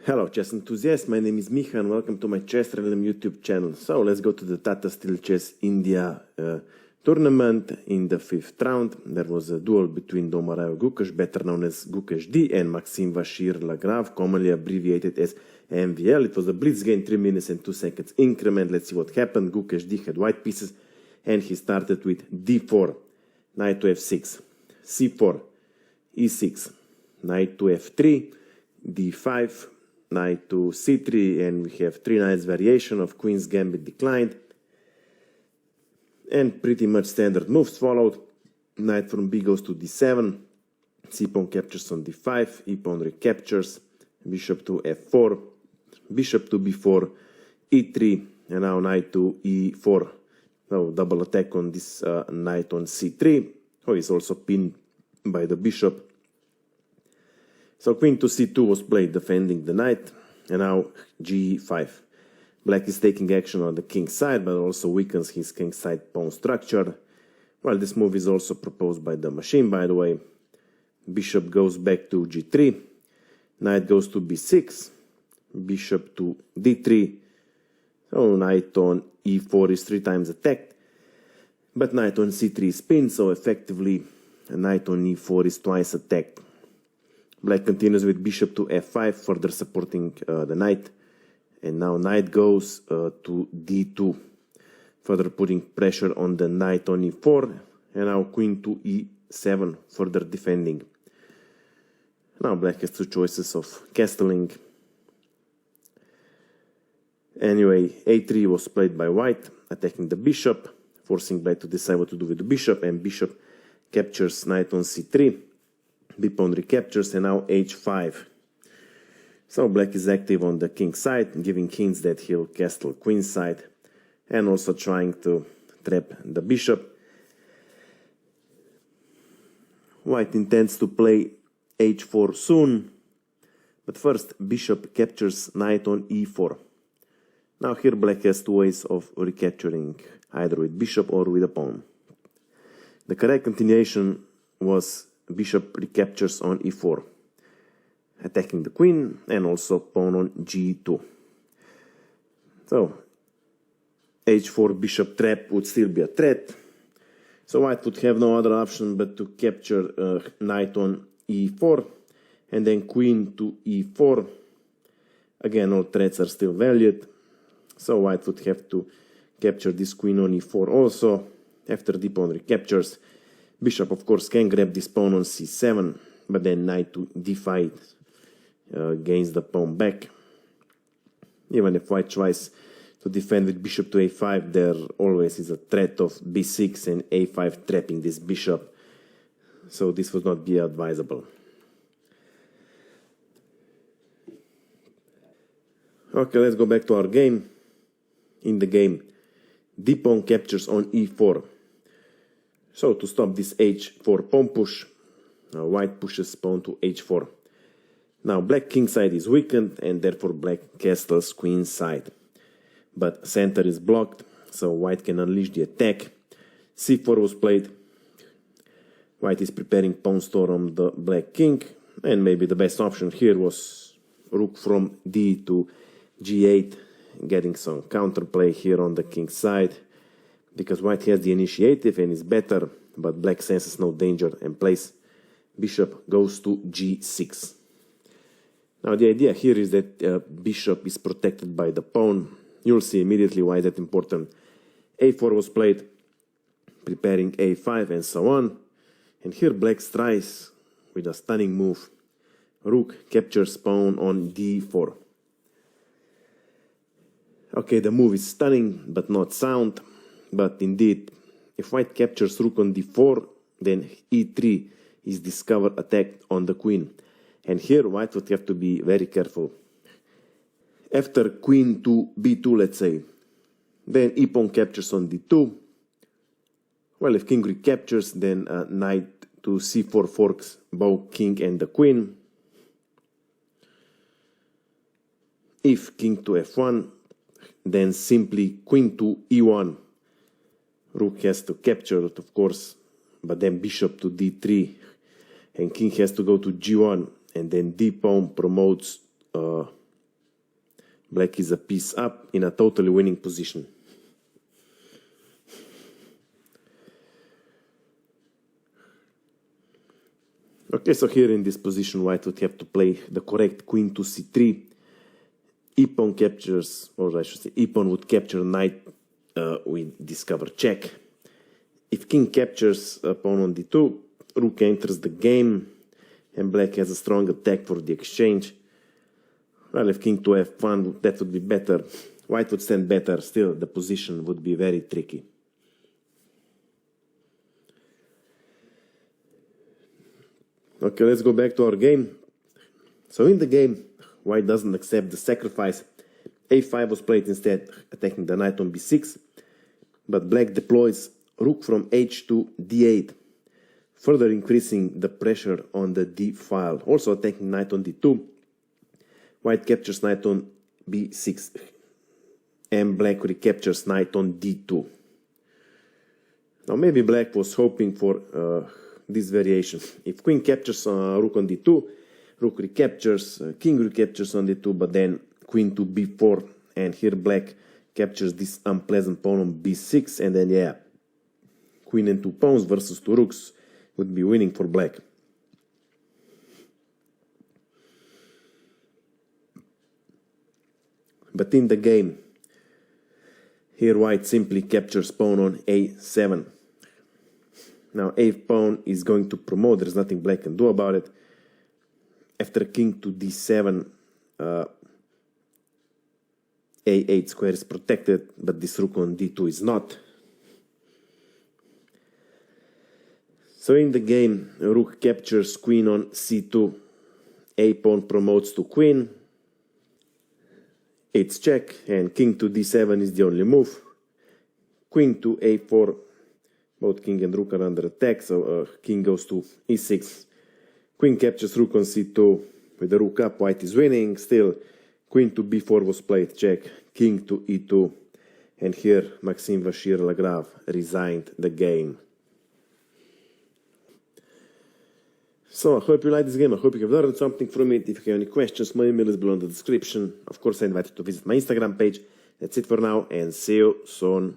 Hello chess enthusiasts, my name is Micha and welcome to my chessrealm YouTube channel. So let's go to the Tata Steel Chess India tournament. In the 5th round there was a duel between Dommaraju Gukesh, better known as Gukesh D, and Maxime Vachier-Lagrave, commonly abbreviated as MVL. It was a blitz game, 3 minutes and 2 seconds increment. Let's see what happened. Gukesh D had white pieces and he started with D4, knight to F6, C4, E6, knight to F3, D5, knight to C3, and we have 3 knights variation of Queen's Gambit declined. And pretty much standard moves followed. Knight from B goes to D7, C-pawn captures on D5, E-pawn recaptures, bishop to F4, bishop to B4, E3, and now knight to E4. So double attack on this knight on C3, who is also pinned by the bishop. So queen to C2 was played, defending the knight, and now G5. Black is taking action on the king's side, but also weakens his king's side pawn structure. Well, this move is also proposed by the machine, by the way. Bishop goes back to G3, knight goes to B6, bishop to D3. So knight on E4 is 3 times attacked, but knight on C3 is pinned, so effectively a knight on E4 is twice attacked. Black continues with bishop to F5, further supporting the knight. And now knight goes to D2, further putting pressure on the knight on E4. And now queen to E7, further defending. Now black has 2 choices of castling. Anyway, A3 was played by white, attacking the bishop, forcing black to decide what to do with the bishop. And bishop captures knight on C3. B-pawn recaptures, and now H5. So black is active on the king's side, giving hints that he'll castle queen's side, and also trying to trap the bishop. White intends to play H4 soon, but first bishop captures knight on E4. Now here black has 2 ways of recapturing, either with bishop or with a pawn. The correct continuation was bishop recaptures on E4, attacking the queen, and also pawn on G2. So H4 bishop trap would still be a threat. So white would have no other option but to capture knight on E4, and then queen to E4. Again, all threats are still valid. So white would have to capture this queen on E4 also. After the pawn recaptures, bishop, of course, can grab this pawn on C7, but then knight to D5 gains the pawn back. Even if white tries to defend with bishop to A5, there always is a threat of B6 and A5 trapping this bishop, so this would not be advisable. Okay, let's go back to our game. In the game, d-pawn captures on E4. So to stop this H4 pawn push, white pushes pawn to H4. Now black king side is weakened and therefore black castles queen side. But center is blocked, so white can unleash the attack. C4 was played. White is preparing pawn storm on the black king, and maybe the best option here was rook from D to G8, getting some counterplay here on the king side, because white has the initiative and is better, but black senses no danger and plays bishop goes to G6. Now the idea here is that bishop is protected by the pawn. You'll see immediately why that's important. A4 was played, preparing A5 and so on. And here black tries with a stunning move. Rook captures pawn on D4. Okay, the move is stunning but not sound. But indeed, if white captures rook on D4, then E3 is discovered attacked on the queen. And here white would have to be very careful. After queen to B2, let's say, then e-pawn captures on D2. Well, if king recaptures, then knight to C4 forks both king and the queen. If king to F1, then simply queen to E1. Rook has to capture it, of course, but then bishop to D3, and king has to go to G1, and then d-pawn promotes Black is a piece up in a totally winning position. Okay, so here in this position, white would have to play the correct queen to c3. E-pawn captures, or I should say, e-pawn would capture knight, we discover check. If king captures pawn on d2, rook enters the game, and black has a strong attack for the exchange. Well, if king to f1, that would be better. White would stand better, still the position would be very tricky. Okay, let's go back to our game. So in the game, white doesn't accept the sacrifice. a5 was played instead, attacking the knight on b6. But black deploys rook from h to d8, further increasing the pressure on the d file. Also attacking knight on d2. White captures knight on b6, and black recaptures knight on d2. Now maybe black was hoping for this variation. If queen captures rook on d2, rook recaptures, king recaptures on d2, but then queen to b4, and here black captures this unpleasant pawn on b6, and then yeah, queen and two pawns versus two rooks would be winning for black. But in the game, here white simply captures pawn on a7. Now a pawn is going to promote, there's nothing black can do about it. After king to d7, a8 square is protected, but this rook on d2 is not. So in the game, rook captures queen on c2, a pawn promotes to queen, it's check, and king to d7 is the only move. Queen to a4, both king and rook are under attack, so king goes to e6. Queen captures rook on c2, with the rook up, white is winning. Still, queen to b4 was played, check, king to e2, and here Maxime Vachier-Lagrave resigned the game. So I hope you like this game, I hope you have learned something from it. If you have any questions, my email is below in the description. Of course, I invite you to visit my Instagram page. That's it for now, and see you soon.